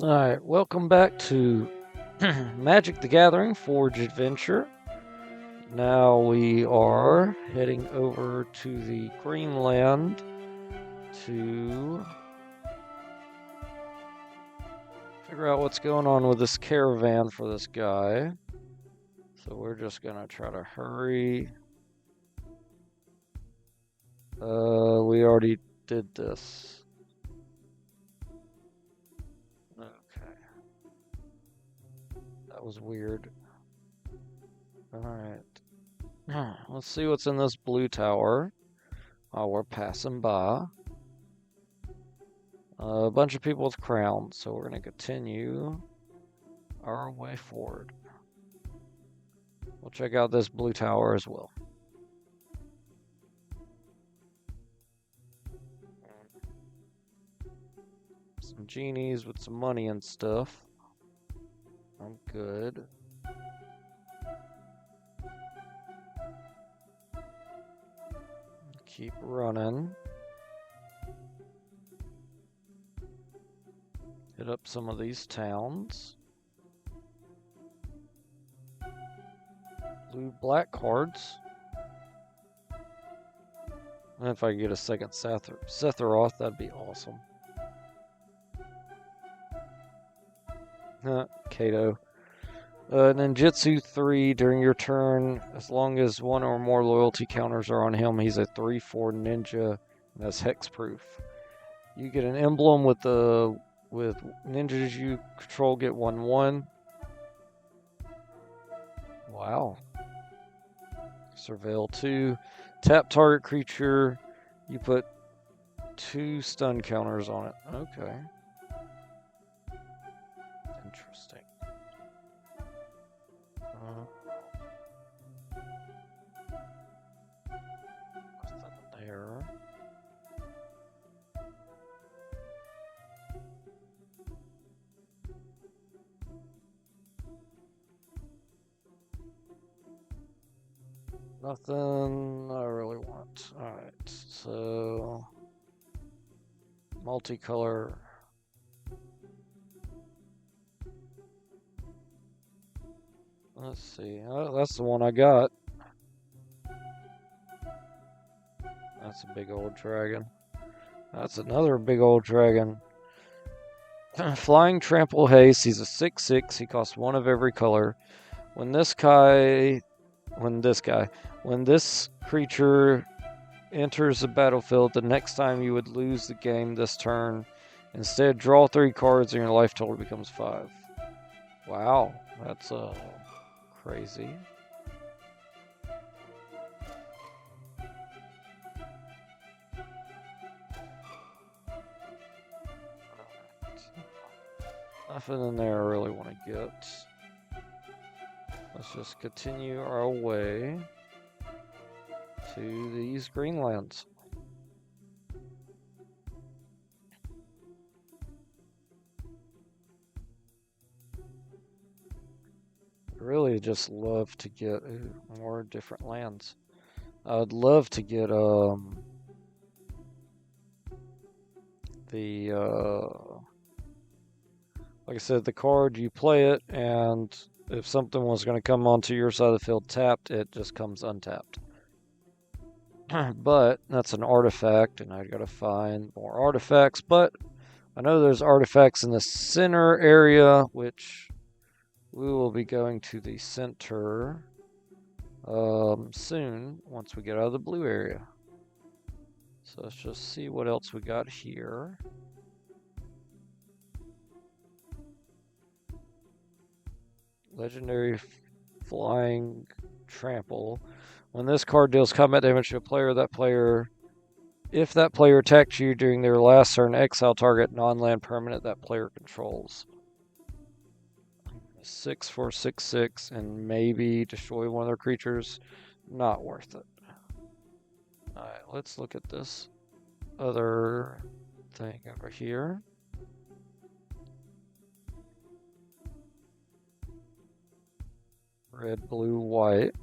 Alright, welcome back to Magic the Gathering Forge Adventure. Now we are heading over to the Greenland to figure out what's going on with this caravan for this guy. So we're just gonna try to hurry. We already did this. Okay. That was weird. Alright. Let's see what's in this blue tower while we're passing by. A bunch of people with crowns, so we're going to continue our way forward. We'll check out this blue tower as well. Some genies with some money and stuff. I'm good. Keep running. Hit up some of these towns. Blue-black cards. And if I could get a second Setharoth, that'd be awesome. Kato. Ninjutsu 3 during your turn. As long as one or more loyalty counters are on him, he's a 3/4 ninja. And that's hexproof. You get an emblem with ninjas you control get 1/1. Wow. Surveil 2. Tap target creature. You put 2 stun counters on it. Okay. Interesting. Nothing there. Nothing I really want. Alright, so multicolor. Let's see. Oh, that's the one I got. That's a big old dragon. That's another big old dragon. Flying Trample Haste. He's a 6/6. He costs 1 of every color. When this creature enters the battlefield, the next time you would lose the game this turn. Instead, draw 3 cards and your life total becomes 5. Wow, that's crazy. Nothing in there I really want to get. Let's just continue our way to these Greenlands. Really just love to get more different lands. I'd love to get like I said, the card, you play it, and if something was going to come onto your side of the field tapped, it just comes untapped. But that's an artifact, and I gotta find more artifacts, but I know there's artifacts in the center area, which we will be going to the center soon, once we get out of the blue area. So let's just see what else we got here. Legendary Flying Trample. When this card deals combat damage to a player, if that player attacks you during their last turn, exile target non-land permanent that player controls. 6 for 6/6 and maybe destroy one of their creatures. Not worth it. Alright, let's look at this other thing over here. Red, blue, white.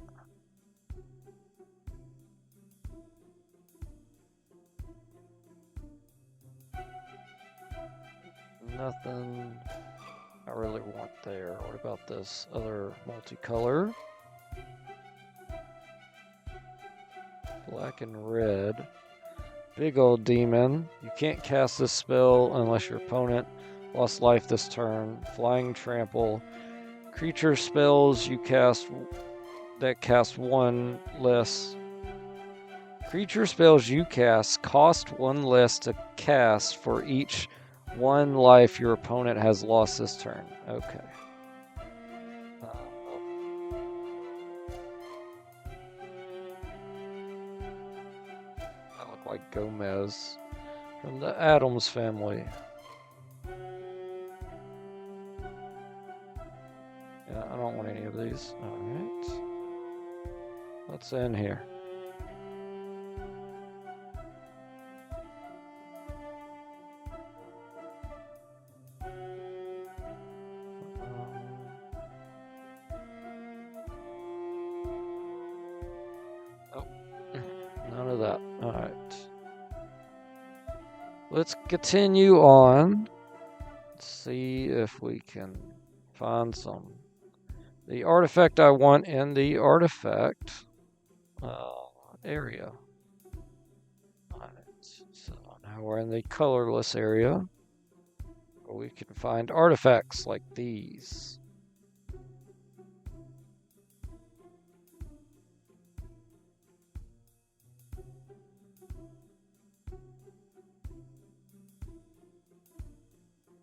Nothing. I really want there. What about this other multicolor? Black and red. Big old demon. You can't cast this spell unless your opponent lost life this turn. Flying trample. Creature spells you cast that cast one less. Creature spells you cast cost one less to cast for each one life your opponent has lost this turn. Okay. I look like Gomez from the Addams family. Yeah, I don't want any of these. Alright. What's in here? Oh, none of that. Alright. Let's continue on. Let's see if we can find some. The artifact I want in the artifact area. Alright, so now we're in the colorless area, where we can find artifacts like these.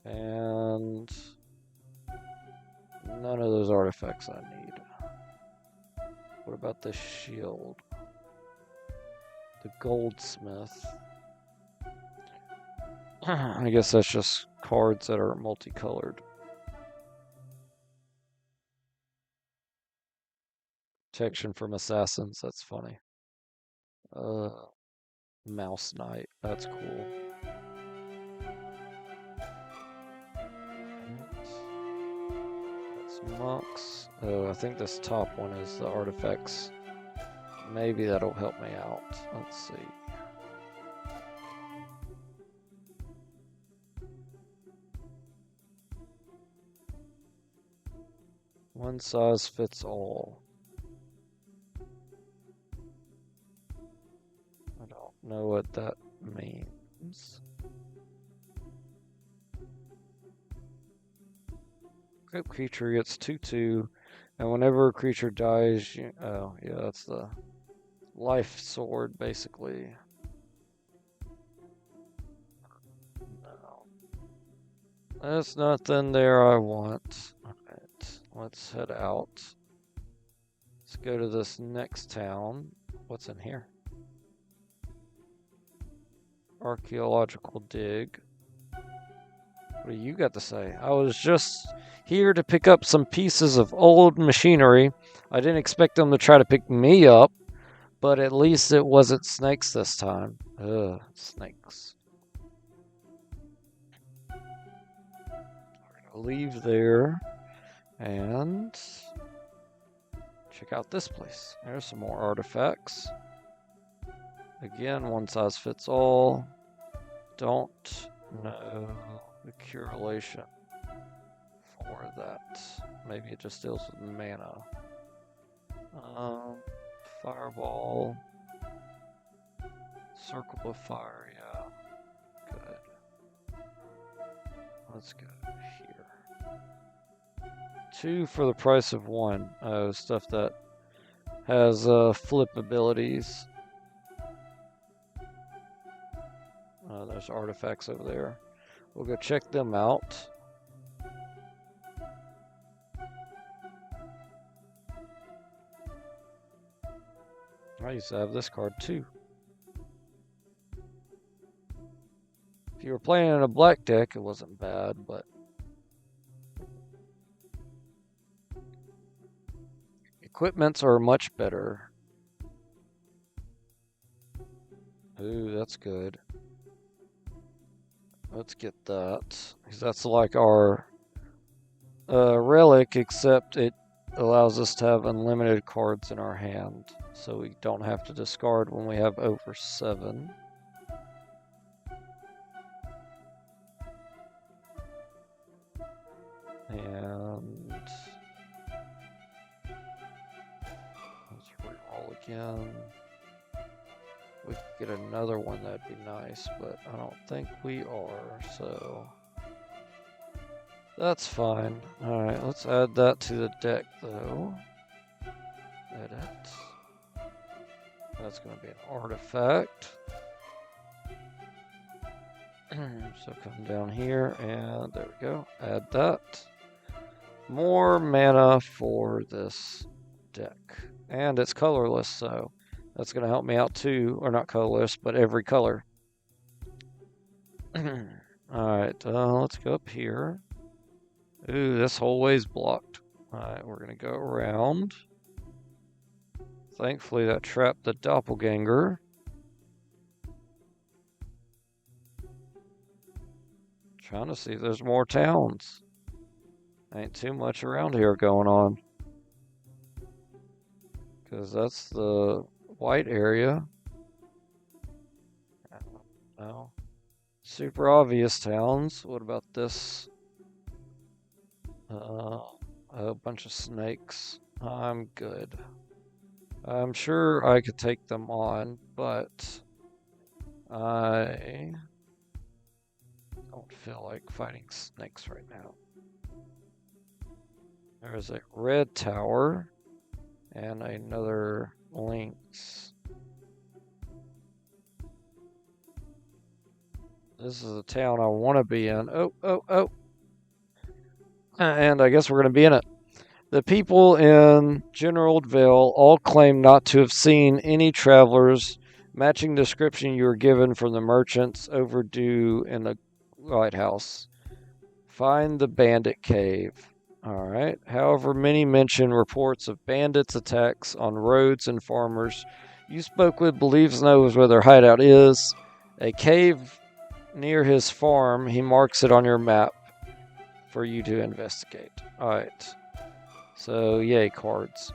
And none of those artifacts I need. What about the shield? The goldsmith. I guess that's just cards that are multicolored. Protection from assassins, that's funny. Mouse Knight, that's cool. That's monks. Oh, I think this top one is the artifacts. Maybe that'll help me out. Let's see. One size fits all. I don't know what that means. Equipped creature gets 2/2, and whenever a creature dies, oh yeah, that's the life sword basically. No, there's nothing there I want. Alright, let's head out. Let's go to this next town. What's in here? Archaeological dig. What do you got to say? I was just here to pick up some pieces of old machinery. I didn't expect them to try to pick me up, but at least it wasn't snakes this time. Ugh, snakes. We're gonna leave there and check out this place. There's some more artifacts. Again, one size fits all. Don't know the correlation for that. Maybe it just deals with mana. Fireball. Circle of fire, yeah. Good. Let's go here. 2 for the price of 1. Oh, stuff that has flip abilities. There's artifacts over there. We'll go check them out. I used to have this card too. If you were playing in a black deck, it wasn't bad, but equipments are much better. Ooh, that's good. Let's get that, because that's like our relic, except it allows us to have unlimited cards in our hand, so we don't have to discard when we have over 7. And let's reroll again. We could get another one, that'd be nice, but I don't think we are, so that's fine. Alright, let's add that to the deck though. Edit. That's going to be an artifact. So come down here and there we go. Add that. More mana for this deck. And it's colorless, so that's going to help me out too. Or not colorless, but every color. Alright, let's go up here. Ooh, this whole way's blocked. Alright, we're going to go around. Thankfully, that trapped the doppelganger. Trying to see if there's more towns. Ain't too much around here going on. Because that's the white area. No. Super obvious towns. What about this? A bunch of snakes. I'm good. I'm sure I could take them on, but I don't feel like fighting snakes right now. There's a red tower and another lynx. This is the town I want to be in. Oh. And I guess we're going to be in it. The people in General Vale all claim not to have seen any travelers matching the description you were given from the merchants overdue in the lighthouse. Find the bandit cave. Alright. However, many mention reports of bandits' attacks on roads and farmers you spoke with believes knows where their hideout is. A cave near his farm. He marks it on your map for you to investigate. Alright. So, yay, cards.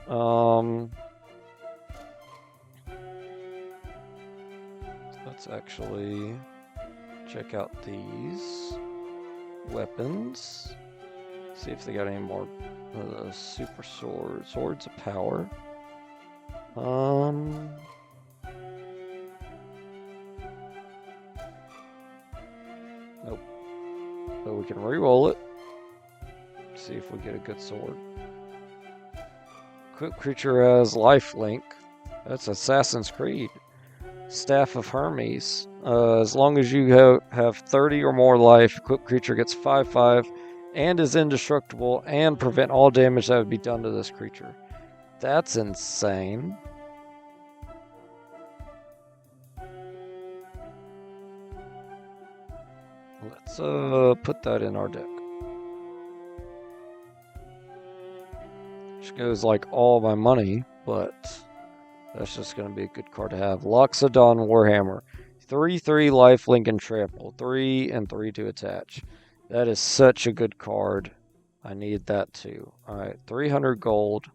Let's actually check out these weapons. See if they got any more super swords of power. Nope. But we can re-roll it. See if we get a good sword. Equipped creature has lifelink. That's Assassin's Creed. Staff of Hermes. As long as you have 30 or more life, equipped creature gets 5/5 and is indestructible and prevent all damage that would be done to this creature. That's insane. Let's put that in our deck. Which goes like all my money, but that's just going to be a good card to have. Loxodon Warhammer. 3/3 lifelink and trample. 3 and 3 to attach. That is such a good card. I need that too. Alright, 300 gold.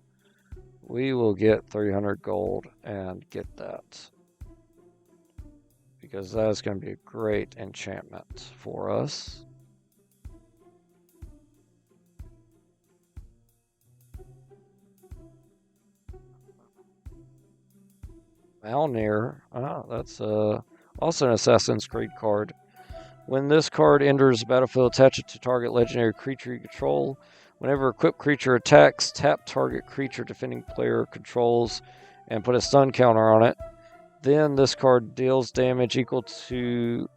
We will get 300 gold and get that. Because that is going to be a great enchantment for us. Malnir. That's also an Assassin's Creed card. When this card enters the battlefield, attach it to target legendary creature you control. Whenever equipped creature attacks, tap target creature defending player controls and put a stun counter on it. Then this card deals damage equal to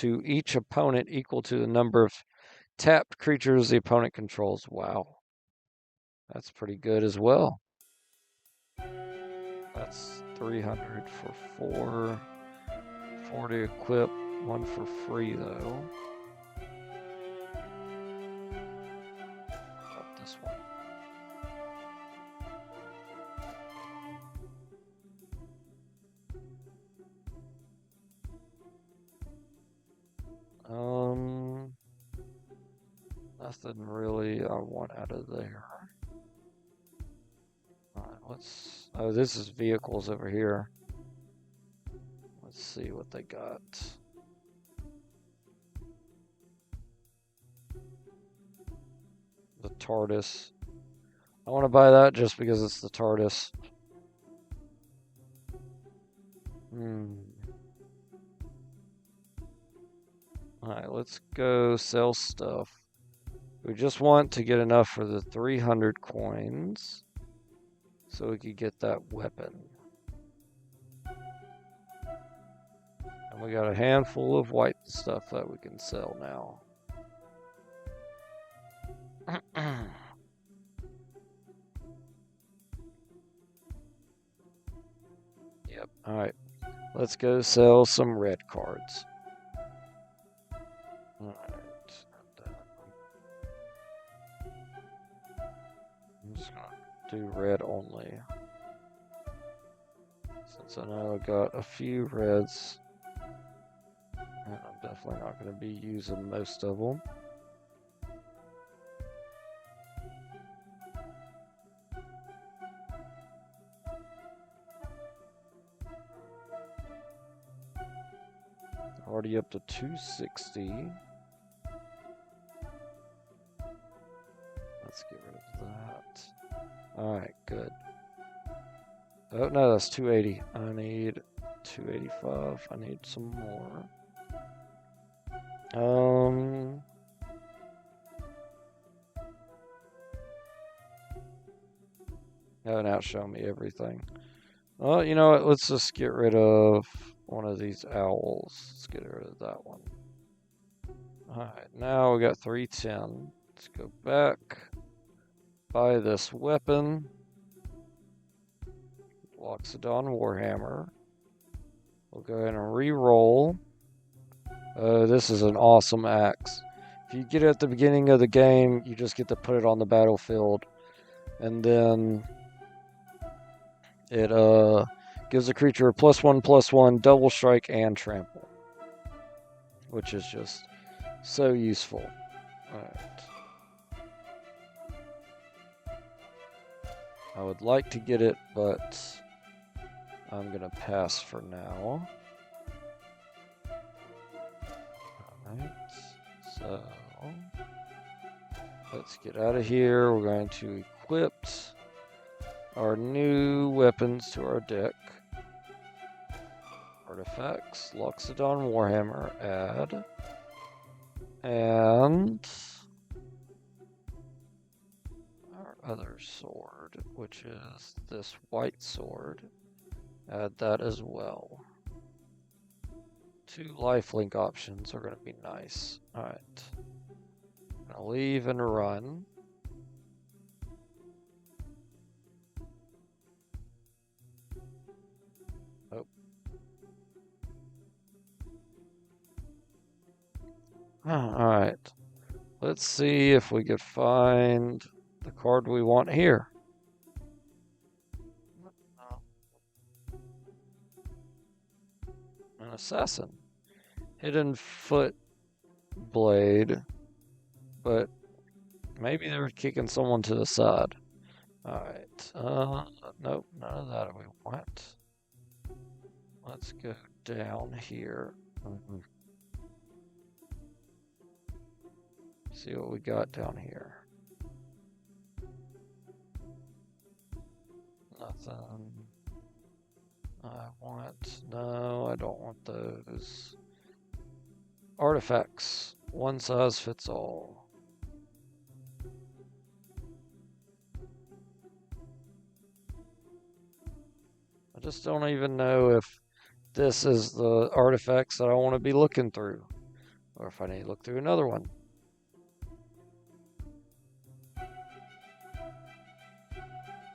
each opponent equal to the number of tapped creatures the opponent controls. Wow. That's pretty good as well. That's 300 for 4. 4 to equip. 1 for free though. Up this one. Nothing really I want out of there. Alright, oh, this is vehicles over here. Let's see what they got. The TARDIS. I want to buy that just because it's the TARDIS. Alright, let's go sell stuff. We just want to get enough for the 300 coins so we could get that weapon. And we got a handful of white stuff that we can sell now. Yep, alright. Let's go sell some red cards. Alright. I'm just gonna do red only. Since I know I got a few reds. And I'm definitely not going to be using most of them. Already up to 260. Let's get rid of that. Alright, good. Oh, no, that's 280. I need 285. I need some more. Haven't outshown me everything. Well, you know what? Let's just get rid of one of these owls. Let's get rid of that one. Alright, now we got 310. Let's go back. Buy this weapon. Loxodon Warhammer. We'll go ahead and re-roll. This is an awesome axe. If you get it at the beginning of the game, you just get to put it on the battlefield. And then it gives the creature a +1/+1, double strike, and trample. Which is just so useful. Alright. I would like to get it, but I'm going to pass for now. Alright, so let's get out of here. We're going to equip our new weapons to our deck. Artifacts, Loxodon Warhammer, add. And our other sword, which is this white sword. Add that as well. 2 lifelink options are going to be nice. Alright. Gonna leave and run. Oh. Alright. Let's see if we could find the card we want here. An assassin. Hidden foot blade, but maybe they were kicking someone to the side. Alright, nope, none of that we want. Let's go down here. See what we got down here. Nothing. No, I don't want those. Artifacts. One size fits all. I just don't even know if this is the artifacts that I want to be looking through. Or if I need to look through another one.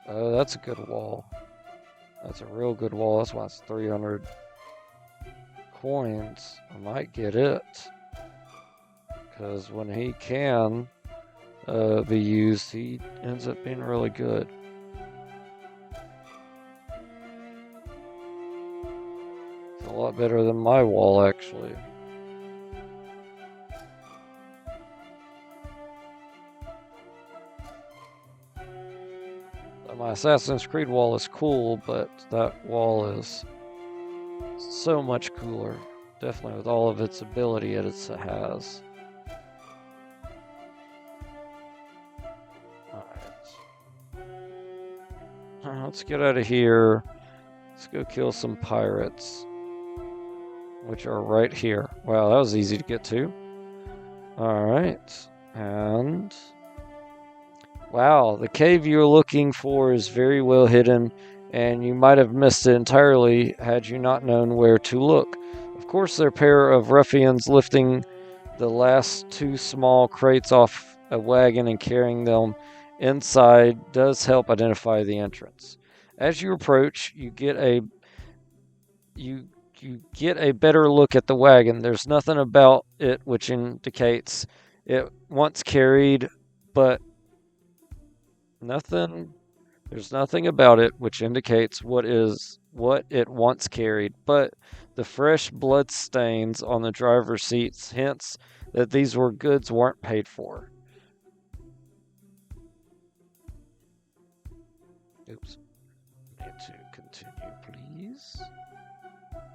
Oh, that's a good wall. That's a real good wall. That's why it's 300 coins. I might get it. Because when he can be used, he ends up being really good. It's a lot better than my wall, actually. My Assassin's Creed wall is cool, but that wall is so much cooler. Definitely with all of its ability it has. Let's get out of here. Let's go kill some pirates, which are right here. Wow, that was easy to get to. Alright, and... wow, the cave you're looking for is very well hidden, and you might have missed it entirely had you not known where to look. Of course, there are a pair of ruffians lifting the last 2 small crates off a wagon and carrying them inside does help identify the entrance. As you approach, you get a better look at the wagon. There's nothing about it which indicates it once carried, but there's nothing about it which indicates what it once carried, but the fresh blood stains on the driver's seats hints that these goods weren't paid for. Oops. Need to continue, please.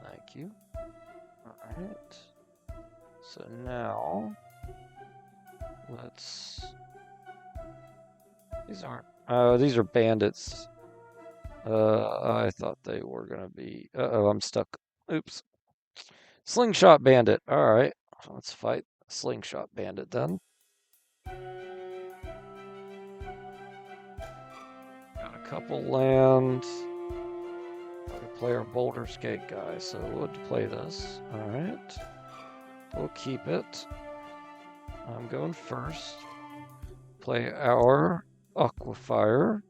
Thank you. Alright. So now, let's... these are bandits. I thought they were gonna be... uh-oh, I'm stuck. Oops. Slingshot bandit. Alright. Let's fight slingshot bandit then. Got a couple land. Gotta play our Boulder's Gate guy, so we'll play this. Alright. We'll keep it. I'm going first. Play our Aquafire.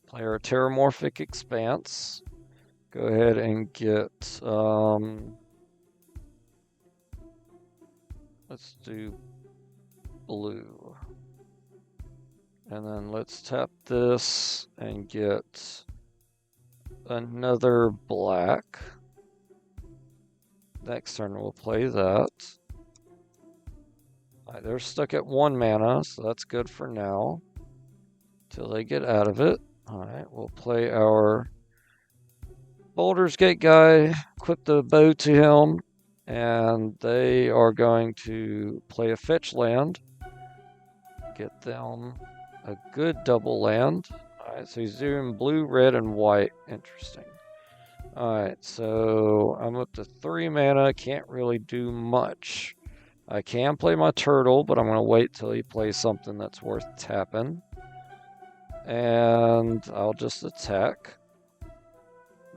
Play our Terramorphic Expanse. Go ahead and get, let's do blue. And then let's tap this and get another black. Next turn we'll play that. Alright, they're stuck at 1 mana, so that's good for now. Till they get out of it. Alright, we'll play our Boulder's Gate guy, equip the bow to him, and they are going to play a fetch land. Get them a good double land. Alright, so he's doing blue, red, and white. Interesting. Alright, so I'm up to 3 mana, can't really do much. I can play my turtle, but I'm going to wait till he plays something that's worth tapping. And I'll just attack,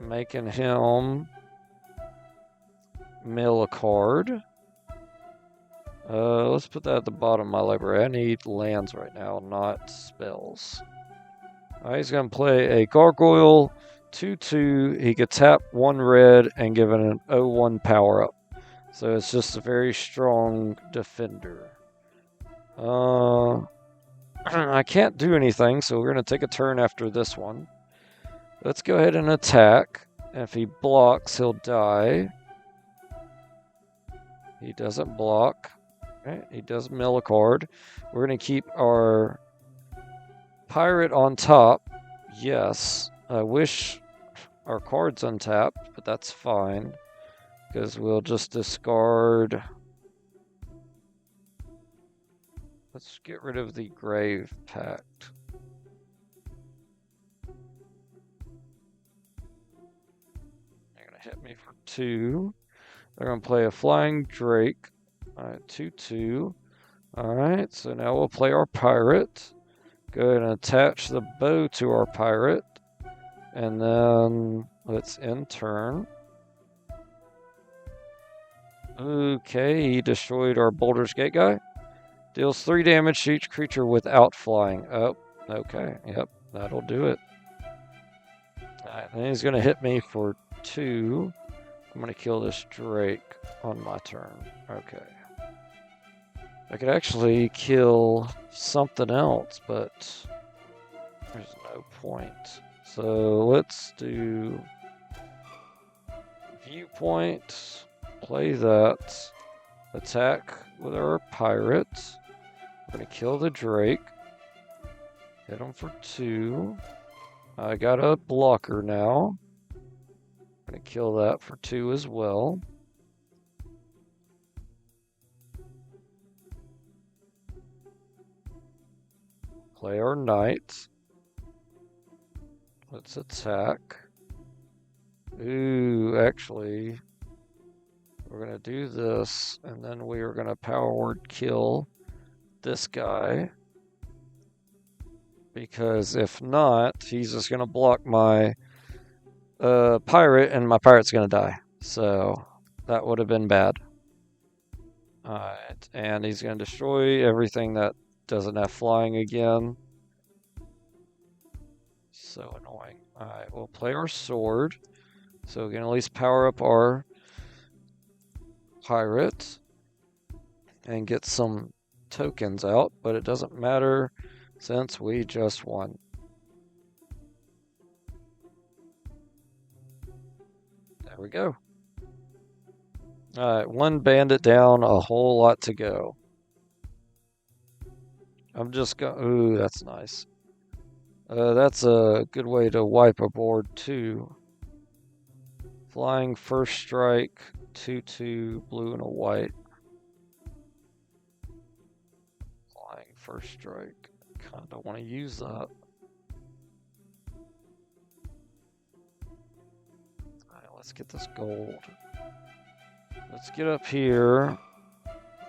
making him mill a card. Let's put that at the bottom of my library. I need lands right now, not spells. Alright, he's going to play a Gargoyle 2/2. He could tap 1 red and give it an 0/1 power up. So it's just a very strong defender. I can't do anything, so we're going to take a turn after this one. Let's go ahead and attack. And if he blocks, he'll die. He doesn't block. Right, he does mill a card. We're going to keep our pirate on top. Yes. I wish our card's untapped, but that's fine. Because we'll just discard... let's get rid of the Grave Pact. They're going to hit me for 2. They're going to play a Flying Drake. Alright, 2/2. Alright, so now we'll play our pirate. Go ahead and attach the bow to our pirate. And then let's end turn. Okay, he destroyed our Boulder's Gate guy. Deals 3 damage to each creature without flying. Oh, okay. Yep, that'll do it. Alright, then he's going to hit me for 2. I'm going to kill this Drake on my turn. Okay. I could actually kill something else, but there's no point. So let's do Viewpoint. Play that. Attack with our pirate. We're going to kill the Drake. Hit him for 2. I got a blocker now. I'm going to kill that for 2 as well. Play our knight. Let's attack. Ooh, actually, we're going to do this, and then we are going to power word kill this guy. Because if not, he's just going to block my pirate, and my pirate's going to die. So that would have been bad. Alright, and he's going to destroy everything that doesn't have flying again. So annoying. Alright, we'll play our sword. So we can at least power up our pirate and get some tokens out, but it doesn't matter since we just won. There we go. Alright, one bandit down, a whole lot to go. I'm just going. Ooh, that's nice. That's a good way to wipe a board, too. Flying first strike, 2/2, blue and a white. Flying first strike. Kinda want to use that. Alright, let's get this gold. Let's get up here.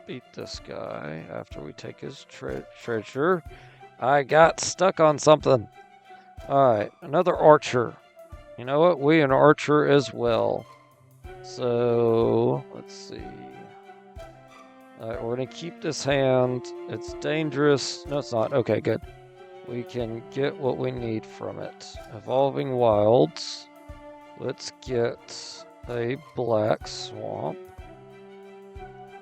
Beat this guy after we take his treasure. I got stuck on something. Alright, another archer. You know what? We an archer as well. So, let's see. Alright, we're going to keep this hand. It's dangerous. No, it's not. Okay, good. We can get what we need from it. Evolving Wilds. Let's get a black swamp.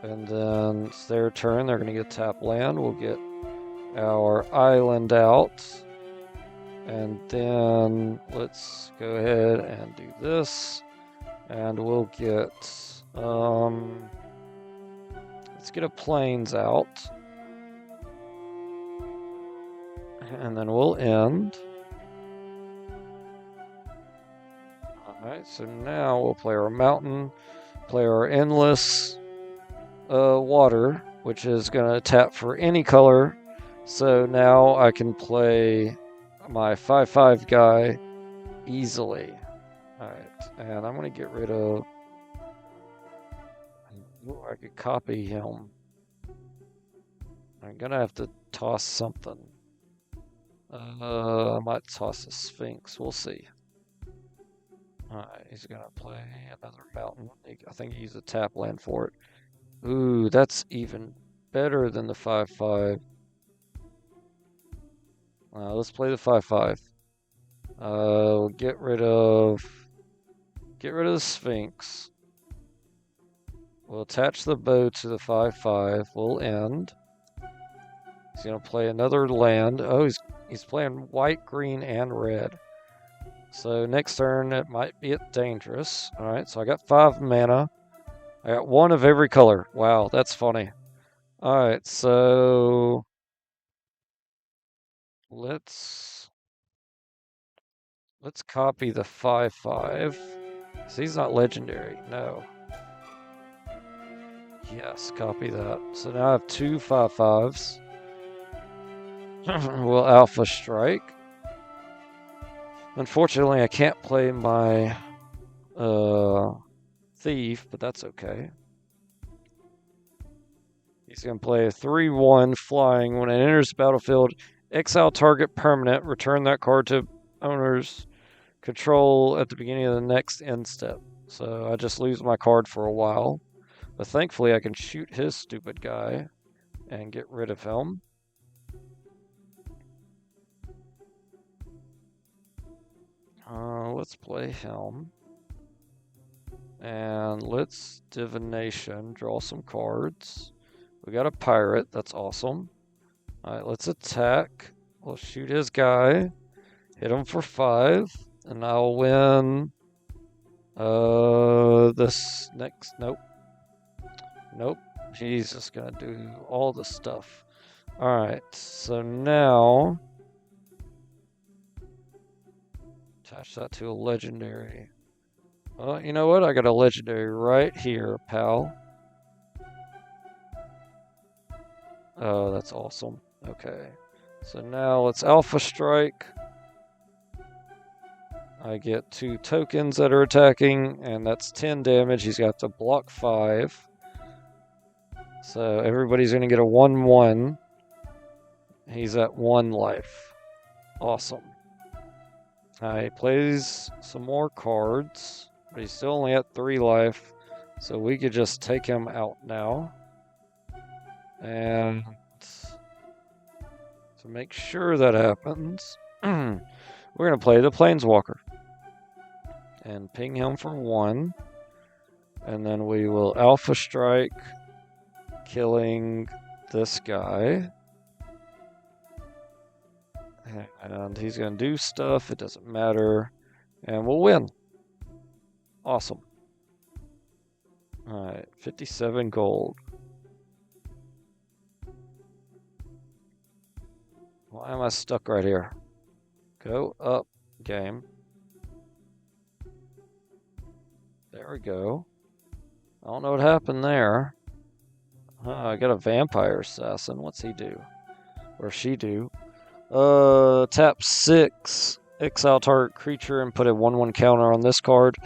And then it's their turn. They're going to get tap land. We'll get our island out. And then let's go ahead and do this. And we'll get, let's get a plains out. And then we'll end. Alright, so now we'll play our mountain, play our endless water, which is going to tap for any color. So now I can play my 5/5 guy easily. Alright, and I'm going to get rid of... Ooh, I could copy him. I'm going to have to toss something. I might toss a Sphinx. We'll see. Alright, he's going to play another mountain. I think he used a tap land for it. Ooh, that's even better than the 5/5. Let's play the 5/5. We'll get rid of the Sphinx. We'll attach the bow to the 5/5. We'll end. He's gonna play another land. Oh, he's playing white, green, and red. So next turn it might be dangerous. All right, so I got 5 mana. I got 1 of every color. Wow, that's funny. All right, so let's copy the 5/5. So he's not legendary. No. Yes, copy that. So now I have 2 5/5s. We'll Alpha Strike. Unfortunately, I can't play my Thief, but that's okay. He's going to play a 3/1 flying. When it enters the battlefield, exile target permanent. Return that card to owner's control at the beginning of the next end step. So I just lose my card for a while. But thankfully, I can shoot his stupid guy and get rid of him. Let's play him. And let's divination, draw some cards. We got a pirate, that's awesome. Alright, let's attack. We'll shoot his guy. Hit him for 5. And I'll win this next. Nope. Nope. He's just gonna do all the stuff. Alright, so now attach that to a legendary. Well, you know what? I got a legendary right here, pal. Oh, that's awesome. Okay. So now let's Alpha Strike. I get 2 tokens that are attacking, and that's 10 damage. He's got to block 5. So everybody's going to get a 1/1. He's at 1 life. Awesome. He plays some more cards, but he's still only at 3 life. So we could just take him out now. And to make sure that happens, we're going to play the Planeswalker. And ping him for 1. And then we will Alpha Strike, killing this guy. And he's going to do stuff. It doesn't matter. And we'll win. Awesome. Alright, 57 gold. Why am I stuck right here? Go up, game. There we go. I don't know what happened there. I got a vampire assassin. What's he do? Or she do? Tap 6, exile target creature, and put a 1/1 counter on this card.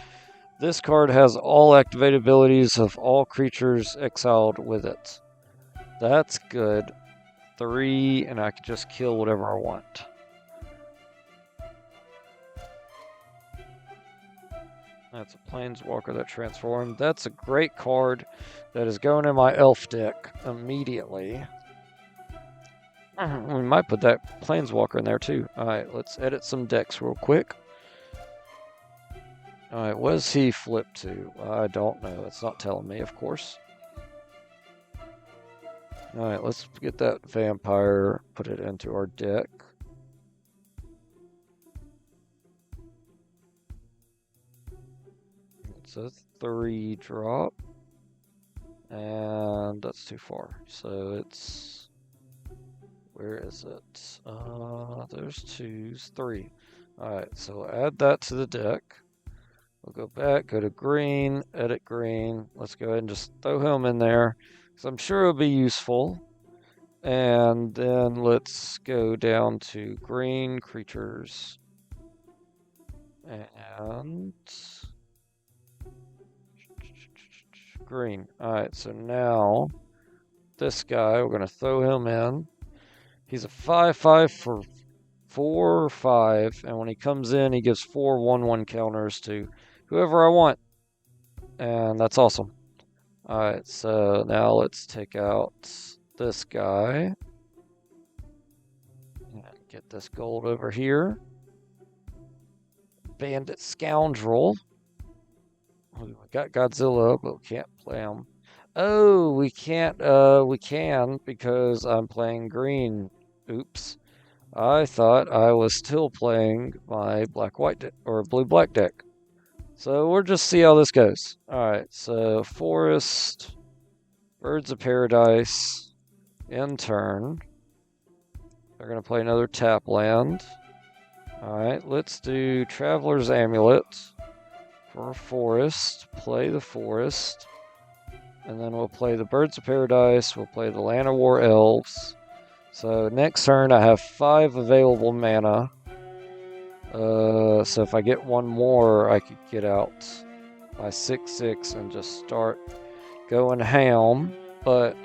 This card has all activated abilities of all creatures exiled with it. That's good. 3, and I can just kill whatever I want. That's a Planeswalker that transformed. That's a great card that is going in my elf deck immediately. We might put that Planeswalker in there too. Alright, let's edit some decks real quick. Alright, what does he flip to? I don't know. It's not telling me, of course. Alright, let's get that vampire, put it into our deck. It's a 3-drop. And that's too far. So it's... Where is it? There's 2s, 3. Alright, so add that to the deck. We'll go back, go to green, edit green. Let's go ahead and just throw him in there, because I'm sure it'll be useful. And then let's go down to green creatures. And... green. Alright, so now this guy, we're going to throw him in. He's a 5/5 for 4 or 5, and when he comes in, he gives 4 1/1 counters to whoever I want. And that's awesome. Alright, so now let's take out this guy. And get this gold over here. Bandit Scoundrel. We got Godzilla, but we can't play him. Oh, we can't, we can because I'm playing green. Oops. I thought I was still playing my black-white deck, or blue-black deck. So we'll just see how this goes. Alright, so Forest, Birds of Paradise, end turn. They're going to play another tap land. Alright, let's do Traveler's Amulet for a forest. Play the forest. And then we'll play the Birds of Paradise. We'll play the Land of War Elves. So next turn I have 5 available mana. So if I get one more, I could get out my 6/6 and just start going ham. But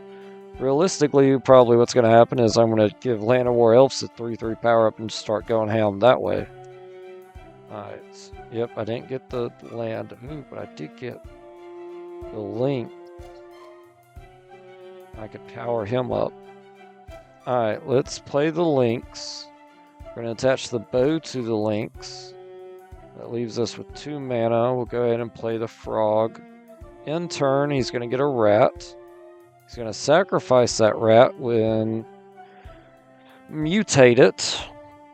realistically, probably what's going to happen is I'm going to give Land of War Elves a 3/3 power up and start going ham that way. Alright. Yep, I didn't get the land. Ooh, but I did get the link. I could power him up. Alright, let's play the links. We're going to attach the bow to the links. That leaves us with 2 mana. We'll go ahead and play the frog. In turn, he's going to get a rat. He's going to sacrifice that rat when mutate it.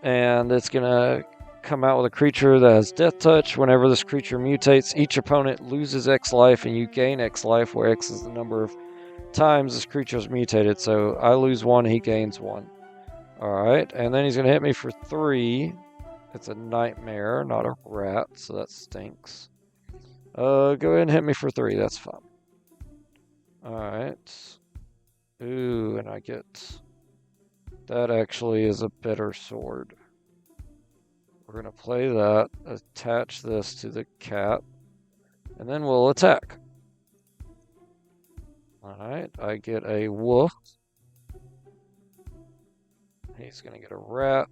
And it's going to come out with a creature that has Death Touch. Whenever this creature mutates, each opponent loses X life and you gain X life, where X is the number of times this creature is mutated. So I lose 1, he gains 1. Alright, and then he's going to hit me for 3. It's a nightmare, not a rat, so that stinks. Go ahead and hit me for 3, that's fine. Alright. Ooh, and I get That actually is a better sword. We're going to play that, attach this to the cat, and then we'll attack. Alright, I get a wolf. He's going to get a rat.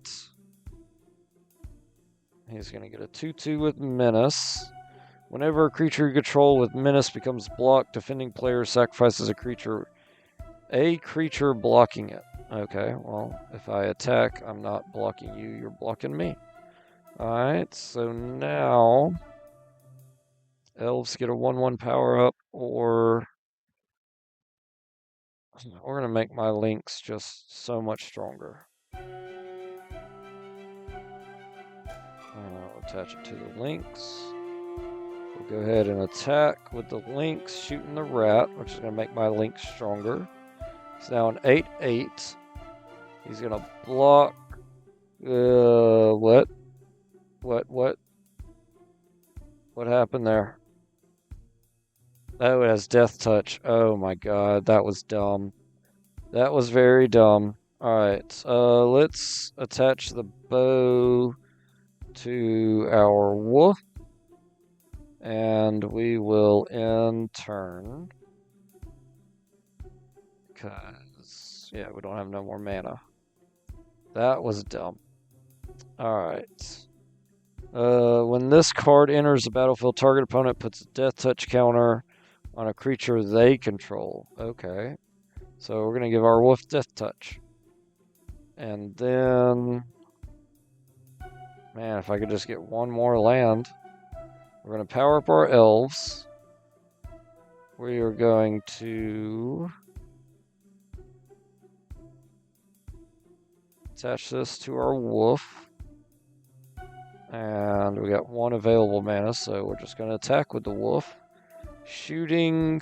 He's going to get a 2/2 with menace. Whenever a creature you control with menace becomes blocked, defending player sacrifices a creature blocking it. Okay, well, if I attack, I'm not blocking you, you're blocking me. Alright, so now elves get a 1/1 power up, or we're going to make my links just so much stronger. I'll attach it to the links. We'll go ahead and attack with the links, shooting the rat, which is going to make my links stronger. It's now an 8/8. He's going to block. What? What happened there? Oh, it has death touch. Oh my god, that was dumb. That was very dumb. Alright, let's attach the bow to our wolf. And we will end turn. Because, yeah, we don't have no more mana. That was dumb. Alright. When this card enters the battlefield, target opponent puts a death touch counter on a creature they control. Okay. So we're going to give our wolf death touch. And then, man, if I could just get one more land. We're going to power up our elves. We are going to attach this to our wolf. And we got one available mana, so we're just going to attack with the wolf. Shooting.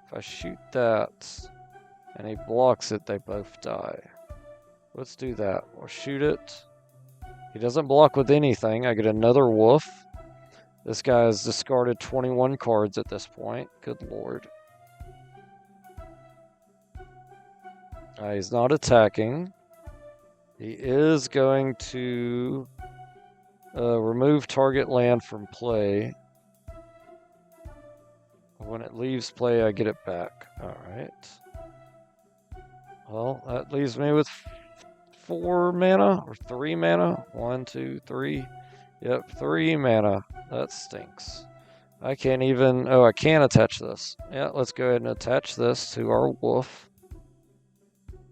If I shoot that and he blocks it, they both die. Let's do that. We'll shoot it. He doesn't block with anything. I get another wolf. This guy has discarded 21 cards at this point. Good lord. He's not attacking. He is going to remove target land from play. When it leaves play, I get it back. Alright. Well, that leaves me with 4 mana or 3 mana. 1, 2, 3. Yep, 3 mana. That stinks. I can't even... Oh, I can attach this. Yeah, let's go ahead and attach this to our wolf,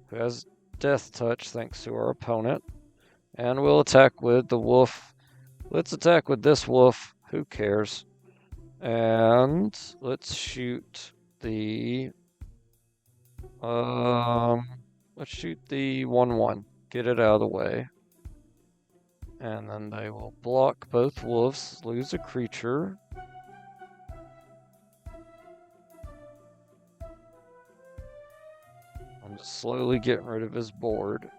who has death touch thanks to our opponent. And we'll attack with the wolf. Let's attack with this wolf. Who cares? And let's shoot the... let's shoot the 1/1. Get it out of the way. And then they will block both wolves, lose a creature. I'm just slowly getting rid of his board.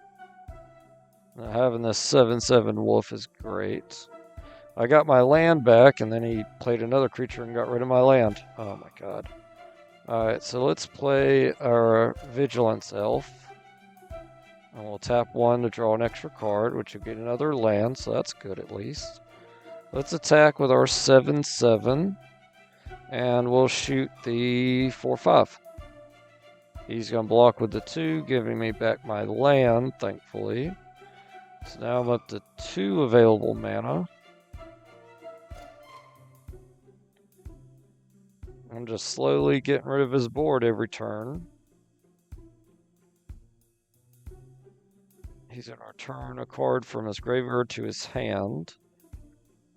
Now, having this 7/7 wolf is great. I got my land back, and then he played another creature and got rid of my land. Oh my god. Alright, so let's play our Vigilance Elf. And we'll tap 1 to draw an extra card, which will get another land, so that's good at least. Let's attack with our 7/7. And we'll shoot the 4/5. He's going to block with the 2, giving me back my land, thankfully. So now I'm up to 2 available mana. I'm just slowly getting rid of his board every turn. He's going to return a card from his graveyard to his hand.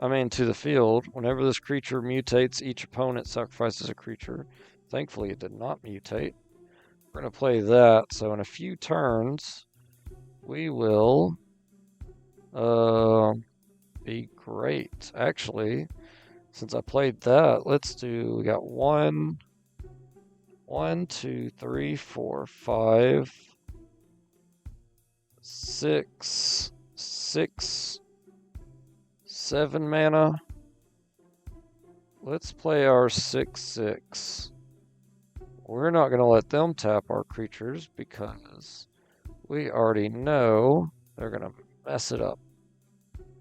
To the field. Whenever this creature mutates, each opponent sacrifices a creature. Thankfully, it did not mutate. We're going to play that. So in a few turns, we will be great. Actually, since I played that, let's do, we got 1, 2, 3, 4, 5, 6, 7 mana. Let's play our 6/6. we're not going to let them tap our creatures because we already know they're going to mess it up.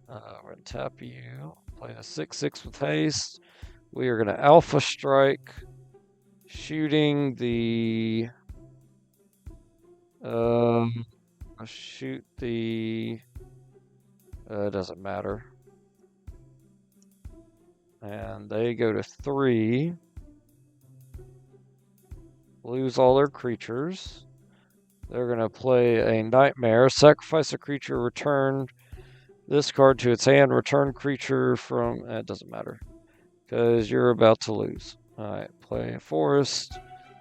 We're going to tap you, play a 6/6 with haste. We are going to Alpha Strike, shooting the... shoot the... it doesn't matter. And they go to 3. Lose all their creatures. They're going to play a Nightmare. Sacrifice a creature, return this card to its hand. Return creature from... it doesn't matter. Because you're about to lose. Alright, play a Forest.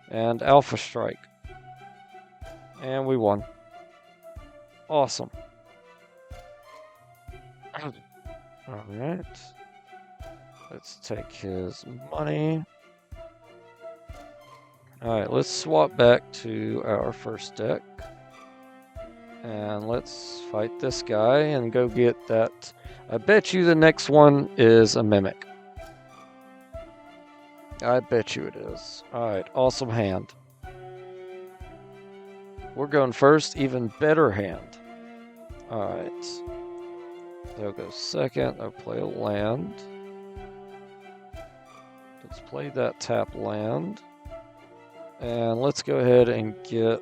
And Alpha Strike. And we won. Awesome. Alright. Let's take his money. Alright, let's swap back to our first deck. And let's fight this guy and go get that. I bet you the next one is a Mimic. I bet you it is. Alright, awesome hand. We're going first, even better hand. Alright. They'll go second, they'll play a land. Let's play that tap land. And let's go ahead and get,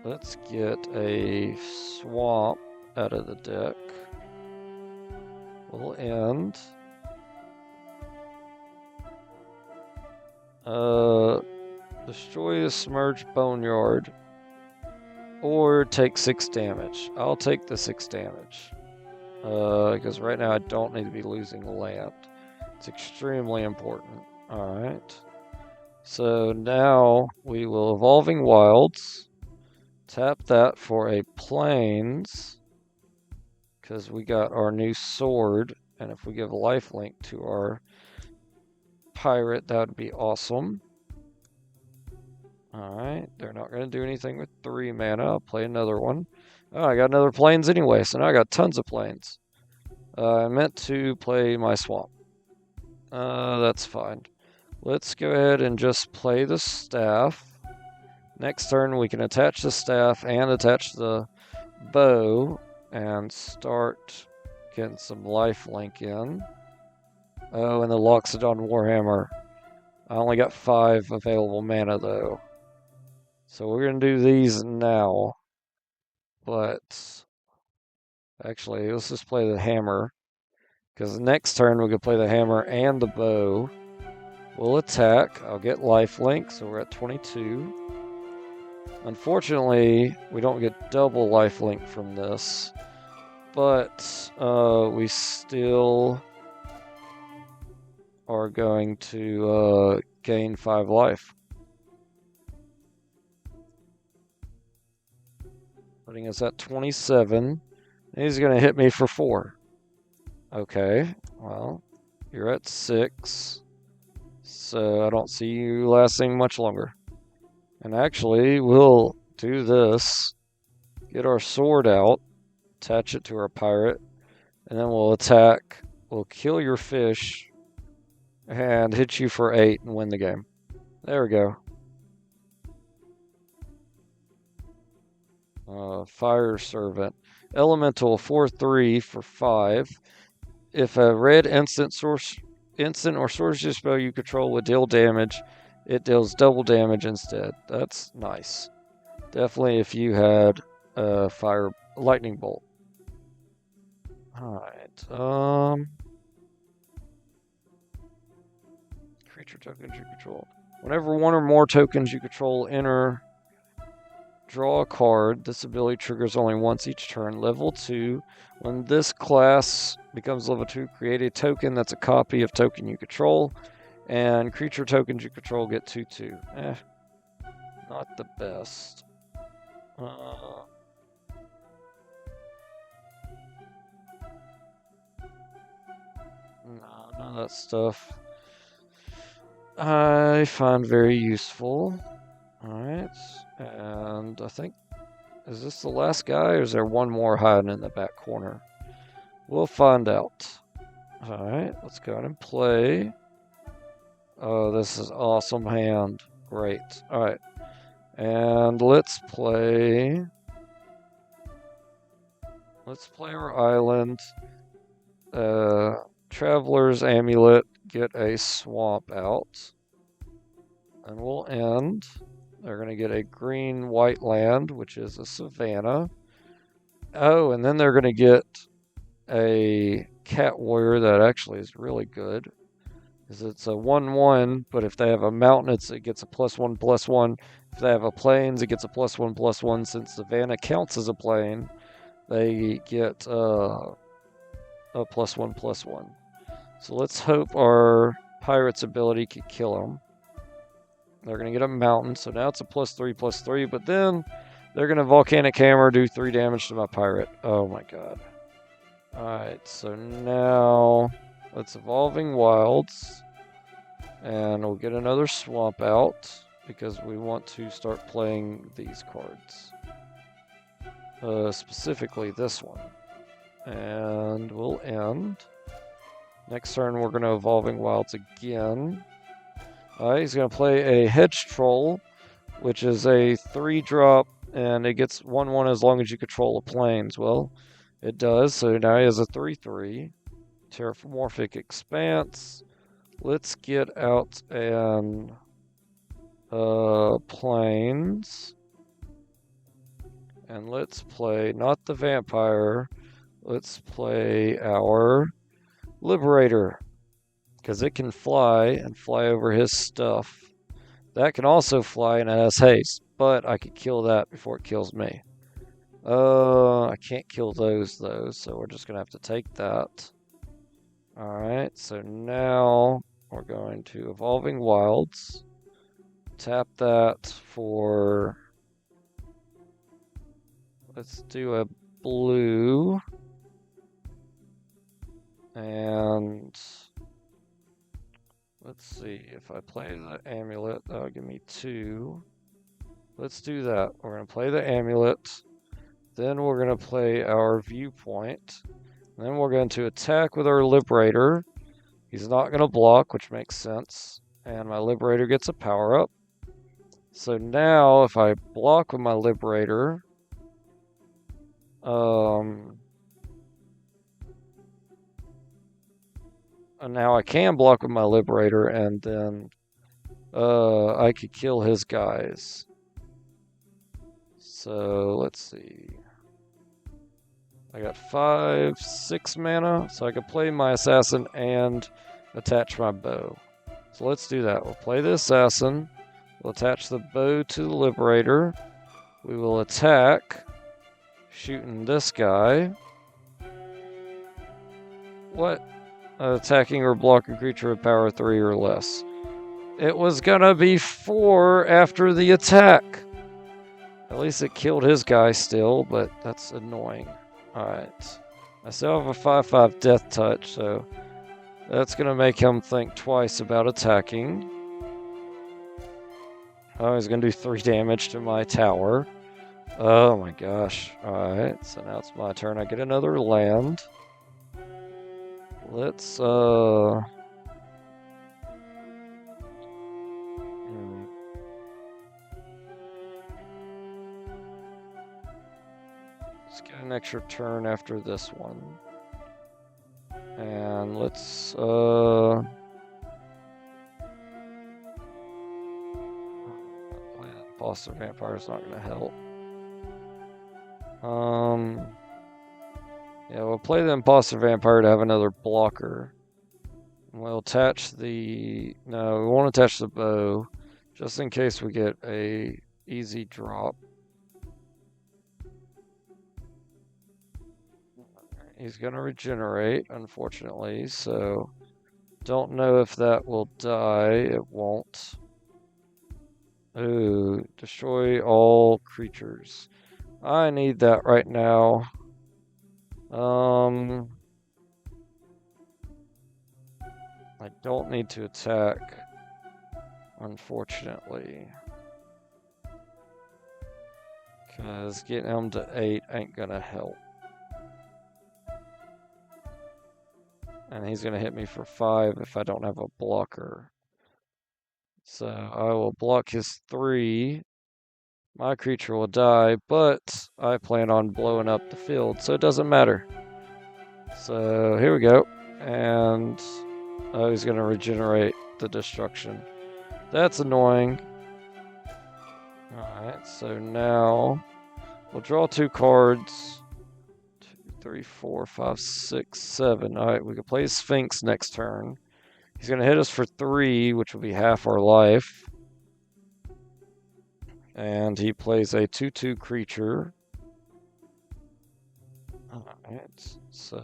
let's get a swamp out of the deck. We'll end. Destroy the Submerged Boneyard. Or take 6 damage. I'll take the 6 damage. Because right now I don't need to be losing land. It's extremely important. Alright. So now we will Evolving Wilds. Tap that for a Plains. Because we got our new sword. And if we give a lifelink to our pirate, that would be awesome. Alright, they're not going to do anything with 3 mana. I'll play another one. Oh, I got another Plains anyway, so now I got tons of Plains. I meant to play my swamp. That's fine. Let's go ahead and just play the staff. Next turn we can attach the staff and attach the bow and start getting some lifelink in. Oh, and the Loxodon Warhammer. I only got 5 available mana though. So we're going to do these now. But actually, let's just play the hammer. Because next turn we can play the hammer and the bow. We'll attack. I'll get lifelink, so we're at 22. Unfortunately, we don't get double lifelink from this. But we still are going to gain 5 life. Putting us at 27. He's going to hit me for 4. Okay, well, you're at 6. So I don't see you lasting much longer. And actually, we'll do this. Get our sword out. Attach it to our pirate. And then we'll attack. We'll kill your fish. And hit you for 8 and win the game. There we go. Fire Servant. Elemental 4/3 for 5. If a red instant or sorcery spell you control would deal damage, it deals double damage instead. That's nice. Definitely if you had a lightning bolt. Alright. Creature tokens you control. Whenever one or more tokens you control enter, draw a card. This ability triggers only once each turn. Level 2. When this class becomes level 2, create a token that's a copy of token you control. And creature tokens you control get 2/2. Not the best. No, none of that stuff I find very useful. Alright, and I think, is this the last guy, or is there one more hiding in the back corner? We'll find out. Alright, let's go ahead and play. Oh, this is awesome hand. Great. Alright. And let's play our island. Traveler's Amulet, get a swamp out. And we'll end. They're going to get a green-white land, which is a savanna. Oh, and then they're going to get a cat warrior that actually is really good. Because it's a 1/1, but if they have a mountain, it gets a +1/+1. If they have a plains, it gets a +1/+1. Since savanna counts as a plain, they get a +1/+1. So let's hope our pirate's ability can kill them. They're going to get a mountain, so now it's a +3/+3, but then they're going to volcanic hammer, do 3 damage to my pirate. Oh my god. Alright, so now let's Evolving Wilds, and we'll get another swamp out, because we want to start playing these cards. Specifically this one. And we'll end. Next turn we're going to Evolving Wilds again. He's going to play a Hedge Troll, which is a 3-drop, and it gets 1/1 as long as you control a plains. Well, it does, so now he has a 3/3. Terramorphic Expanse. Let's get out an plains. And let's play, not the vampire, let's play our Liberator. Because it can fly and fly over his stuff. That can also fly and it has haste, but I could kill that before it kills me. I can't kill those though, so we're just going to have to take that. Alright, so now we're going to Evolving Wilds. Tap that for... Let's do a blue. And... Let's see, if I play the amulet, that'll give me 2. Let's do that. We're going to play the amulet. Then we're going to play our viewpoint. Then we're going to attack with our liberator. He's not going to block, which makes sense. And my liberator gets a power up. So now, if I block with my liberator... And now I can block with my liberator, and then I could kill his guys. So let's see. I got 5, 6 mana, so I could play my assassin and attach my bow. So let's do that. We'll play the assassin. We'll attach the bow to the liberator. We will attack, shooting this guy. What? Attacking or blocking creature with power 3 or less. It was gonna be 4 after the attack. At least it killed his guy still, but that's annoying. Alright. I still have a 5/5 death touch, so that's gonna make him think twice about attacking. Oh, he's gonna do 3 damage to my tower. Oh my gosh. Alright, so now it's my turn. I get another land. Let's, Let's get an extra turn after this one. And let's, Imposter Vampire's not gonna help. Yeah, we'll play the Imposter Vampire to have another blocker. We'll attach the... No, we won't attach the bow, just in case we get a easy drop. He's going to regenerate, unfortunately, so don't know if that will die. It won't. Ooh, destroy all creatures. I need that right now. I don't need to attack, unfortunately. Because getting him to 8 ain't gonna help. And he's gonna hit me for 5 if I don't have a blocker. So I will block his 3. My creature will die, but I plan on blowing up the field, so it doesn't matter. So here we go. And he's going to regenerate the destruction. That's annoying. Alright, so now we'll draw 2 cards. 2, 3, 4, 5, 6, 7. Alright, we can play Sphinx next turn. He's going to hit us for 3, which will be half our life. And he plays a 2/2 creature. Alright, so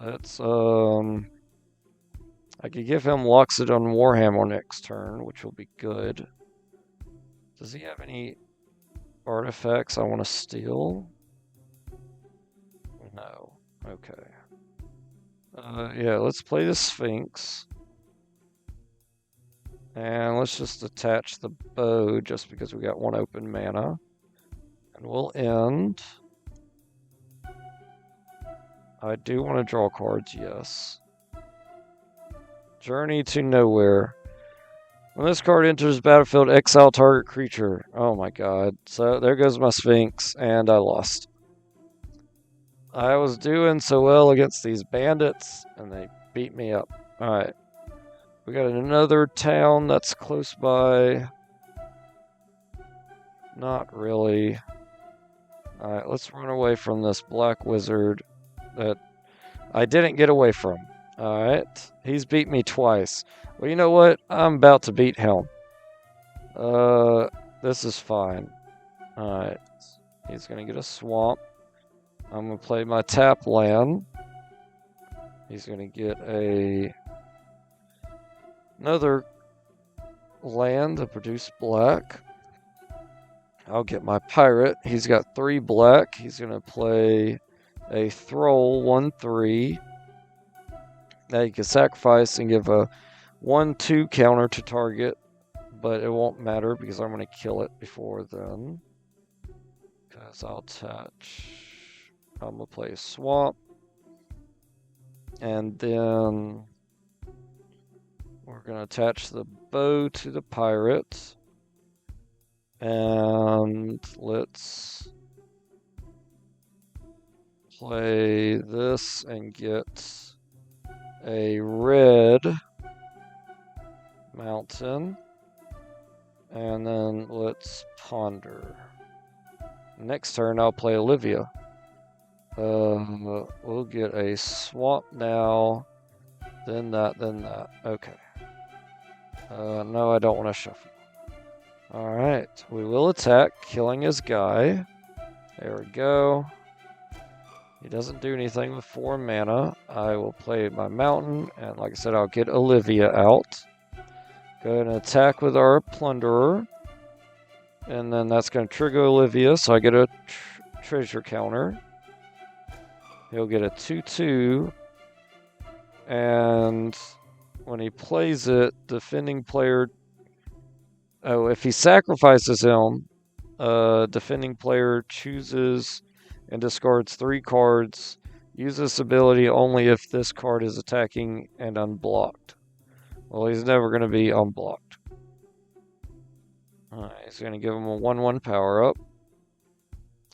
let's I could give him Loxodon Warhammer next turn, which will be good. Does he have any artifacts I want to steal? No. Okay. Yeah, let's play the Sphinx. And let's just attach the bow just because we got 1 open mana. And we'll end. I do want to draw cards, yes. Journey to Nowhere. When this card enters the battlefield, exile target creature. Oh my god. So there goes my Sphinx, and I lost. I was doing so well against these bandits, and they beat me up. Alright. We got another town that's close by. Not really. Alright, let's run away from this black wizard that I didn't get away from. Alright, he's beat me twice. Well, you know what? I'm about to beat him. This is fine. Alright, he's gonna get a swamp. I'm gonna play my tap land. He's gonna get another land to produce black. I'll get my pirate. He's got 3 black. He's gonna play a Thrall 1/3. Now you can sacrifice and give a 1/2 counter to target, but it won't matter because I'm going to kill it before then. Because I'll attach. I'm going to play a swamp. And then we're going to attach the bow to the pirate. And let's play this and get a red mountain, and then let's ponder. Next turn I'll play Olivia. We'll get a swamp now, then that. Okay. No, I don't want to shuffle. Alright, we will attack, killing his guy. There we go. He doesn't do anything with 4 mana. I will play my mountain, and like I said, I'll get Olivia out. Go ahead and attack with our plunderer. And then that's going to trigger Olivia, so I get a treasure counter. He'll get a 2/2. And when he plays it, defending player... Oh, if he sacrifices him, defending player chooses and discards 3 cards. Use this ability only if this card is attacking and unblocked. Well, he's never going to be unblocked. Alright, he's going to give him a 1/1 power up.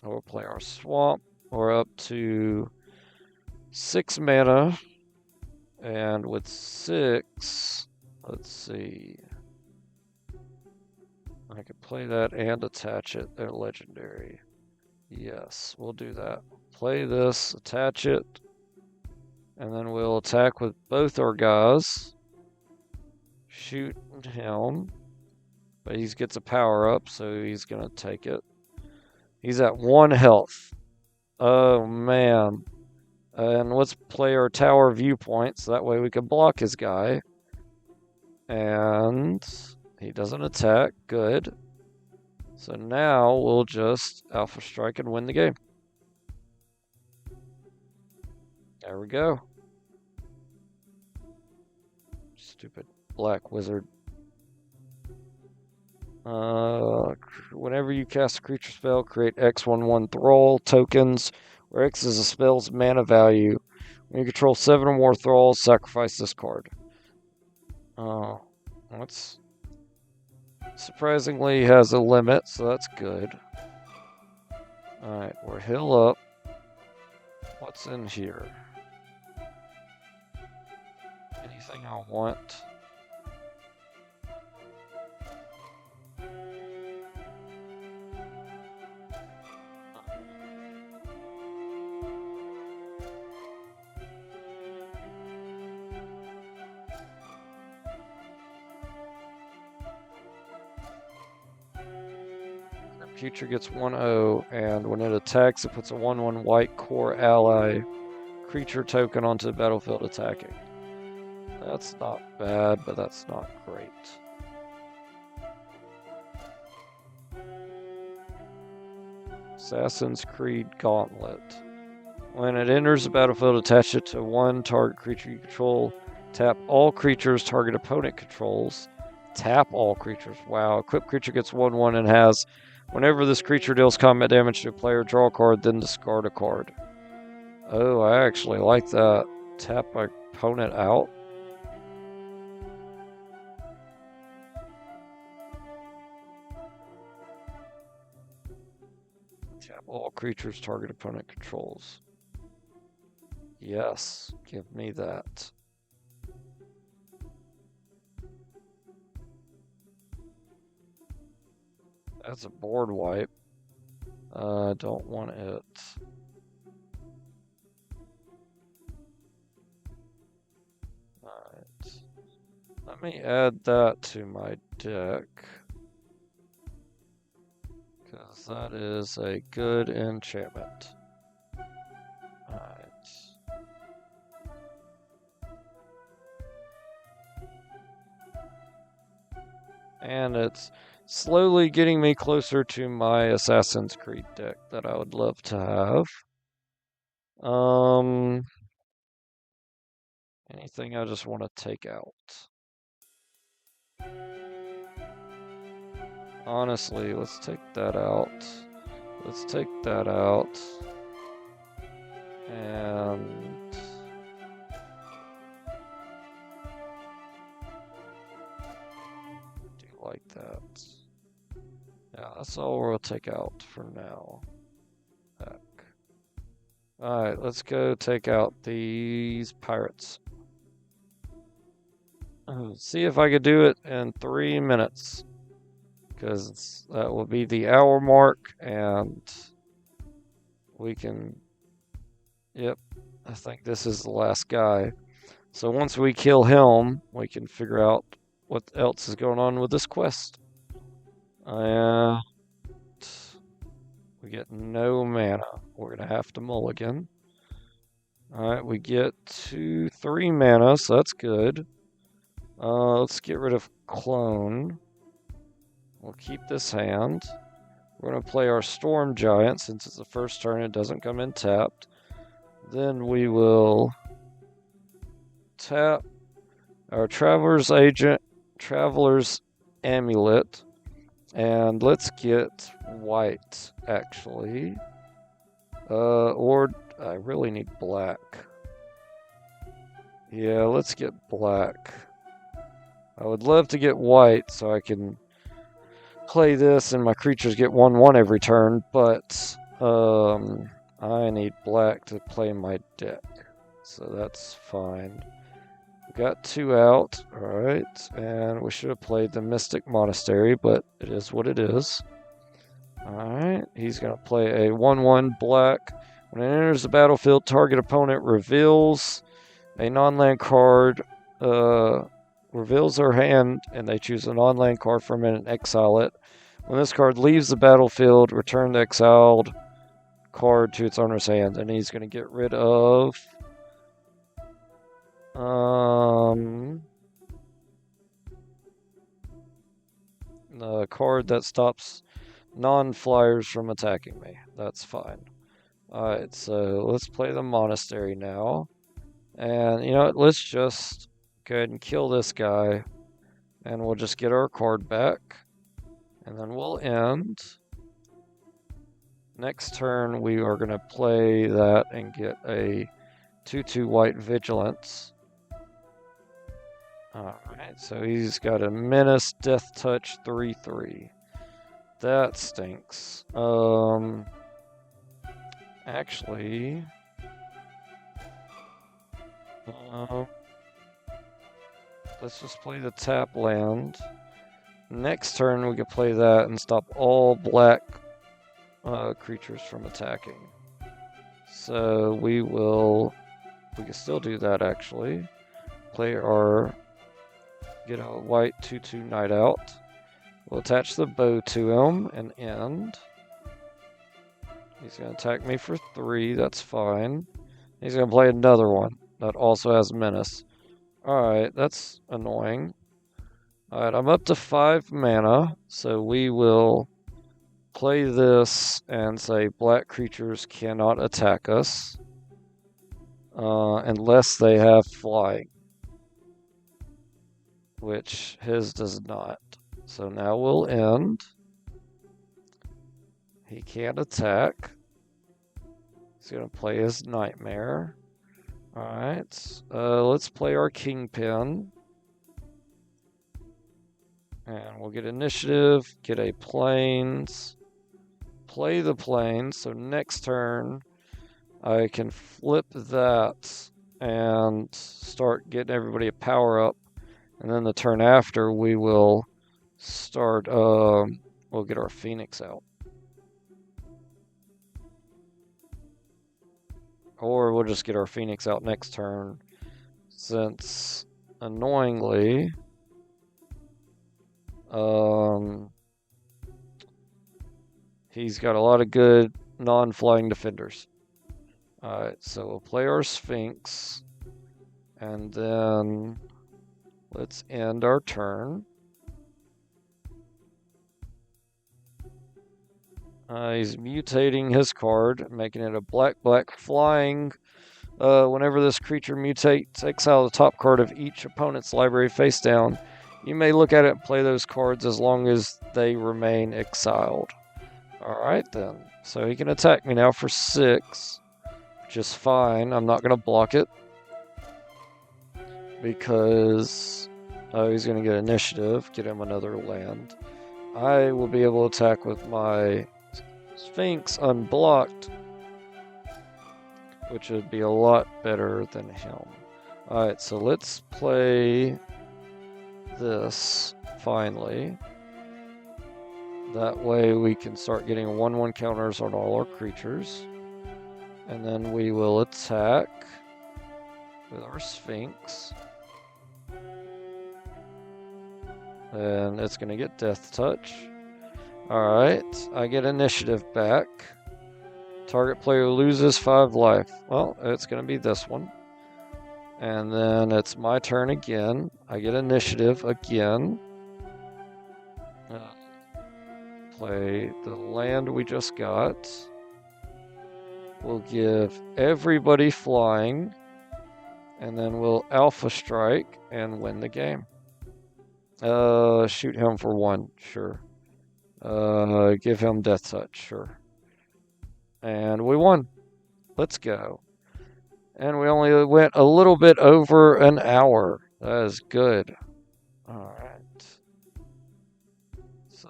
We'll play our swamp. We're up to 6 mana. And with 6, let's see. I could play that and attach it. They're legendary. Yes, we'll do that. Play this, attach it, and then we'll attack with both our guys. Shoot him. But he gets a power up, so he's going to take it. He's at 1 health. Oh, man. And let's play our tower viewpoint, so that way we can block his guy. And he doesn't attack. Good. So now we'll just Alpha Strike and win the game. There we go. Stupid black wizard. Whenever you cast a creature spell, create X/1/1 Thrall tokens, where X is a spell's mana value. When you control 7 or more Thralls, sacrifice this card. Oh, It's surprisingly has a limit, so that's good. Alright, we're hill up. What's in here? Anything I want? Creature gets 1/0, and when it attacks, it puts a 1/1 white core ally creature token onto the battlefield attacking. That's not bad, but that's not great. Assassin's Creed Gauntlet. When it enters the battlefield, attach it to one target creature you control. Tap all creatures target opponent controls. Tap all creatures. Wow. Equipped creature gets 1/1 and has, whenever this creature deals combat damage to a player, draw a card, then discard a card. Oh, I actually like that. Tap my opponent out. Tap all creatures target opponent controls. Yes, give me that. That's a board wipe. I don't want it. Alright. Let me add that to my deck. Because that is a good enchantment. Alright. And it's slowly getting me closer to my Assassin's Creed deck that I would love to have. Anything I just want to take out. Honestly, let's take that out. Let's take that out. And do like that. Yeah, that's all we'll take out for now. Heck. Alright, let's go take out these pirates. See if I could do it in 3 minutes. Because that will be the hour mark, and we can... Yep, I think this is the last guy. So once we kill him, we can figure out what else is going on with this quest. We get no mana. We're going to have to mulligan. Alright, we get 3 mana, so that's good. Let's get rid of Clone. We'll keep this hand. We're going to play our Storm Giant. Since it's the first turn, it doesn't come in tapped. Then we will tap our Traveler's Amulet. And let's get white, actually. Or I really need black. Yeah, let's get black. I would love to get white so I can play this and my creatures get 1/1 every turn, but I need black to play my deck. So that's fine. We got 2 out, alright, and we should have played the Mystic Monastery, but it is what it is. Alright, he's going to play a 1/1 black. When it enters the battlefield, target opponent reveals a non-land card, reveals their hand, and they choose a non-land card from it and exile it. When this card leaves the battlefield, return the exiled card to its owner's hand, and he's going to get rid of the card that stops non-flyers from attacking me. That's fine. Alright, so let's play the Monastery now. And you know what, let's just go ahead and kill this guy, and we'll just get our card back, and then we'll end. Next turn, we are going to play that and get a 2/2 white Vigilance. Alright, so he's got a Menace, Death Touch, 3/3. That stinks. Actually, let's just play the tap land. Next turn, we could play that and stop all black creatures from attacking. So we can still do that actually. Play our, get a white 2/2 Knight out. We'll attach the bow to him and end. He's going to attack me for 3, that's fine. He's going to play another one that also has Menace. Alright, that's annoying. Alright, I'm up to 5 mana, so we will play this and say black creatures cannot attack us unless they have flying, which his does not. So now we'll end. He can't attack. He's going to play his Nightmare. Alright, let's play our Kingpin. And we'll get initiative, get a Plains, play the Plains, so next turn I can flip that and start getting everybody a power up. And then the turn after we will start, we'll get our Phoenix out. Or we'll just get our Phoenix out next turn, since, annoyingly, he's got a lot of good non-flying defenders. Alright, so we'll play our Sphinx, and then let's end our turn. He's mutating his card, making it a black flying. Whenever this creature mutates, exile the top card of each opponent's library face down. You may look at it and play those cards as long as they remain exiled. Alright then. So he can attack me now for 6, which is fine. I'm not going to block it, because he's going to get initiative, get him another land. I will be able to attack with my Sphinx unblocked, which would be a lot better than him. Alright, so let's play this finally. That way we can start getting 1/1 counters on all our creatures. And then we will attack with our Sphinx. And it's going to get Death Touch. Alright, I get initiative back. Target player loses 5 life. Well, it's going to be this one. And then it's my turn again. I get initiative again. Play the land we just got. We'll give everybody flying. And then we'll Alpha Strike and win the game. Shoot him for 1, sure. Give him Death Touch, sure. And we won. Let's go. And we only went a little bit over an hour. That is good. Alright. So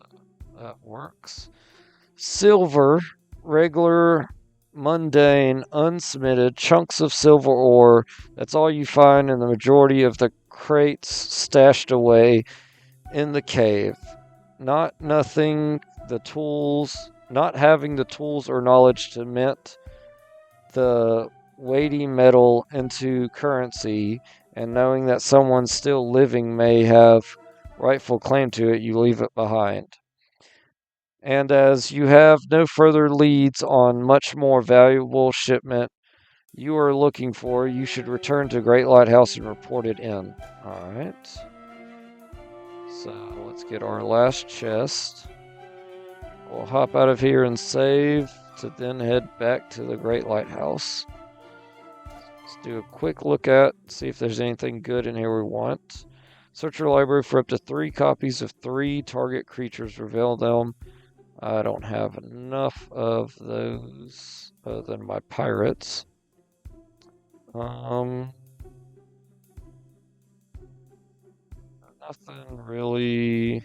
that works. Silver, regular, mundane, unsubmitted, chunks of silver ore. That's all you find in the majority of the crates stashed away in the cave. Not having the tools or knowledge to mint the weighty metal into currency, and knowing that someone still living may have rightful claim to it, you leave it behind. And as you have no further leads on much more valuable shipment you are looking for, you should return to Great Lighthouse and report it in. Alright. So let's get our last chest. We'll hop out of here and save to then head back to the Great Lighthouse. Let's do a quick look at, see if there's anything good in here we want. Search your library for up to 3 copies of 3 target creatures. Reveal them. I don't have enough of those other than my pirates. Nothing really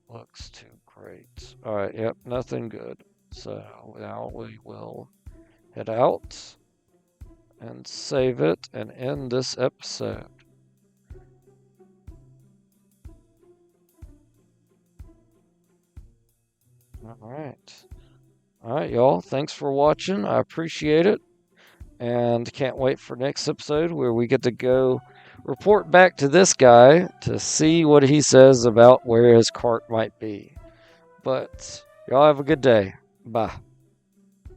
looks too great. Alright, yep, nothing good. So now we will head out and save it and end this episode. Alright. Alright, y'all. Thanks for watching. I appreciate it. And can't wait for next episode where we get to go report back to this guy to see what he says about where his cart might be. But y'all have a good day. Bye.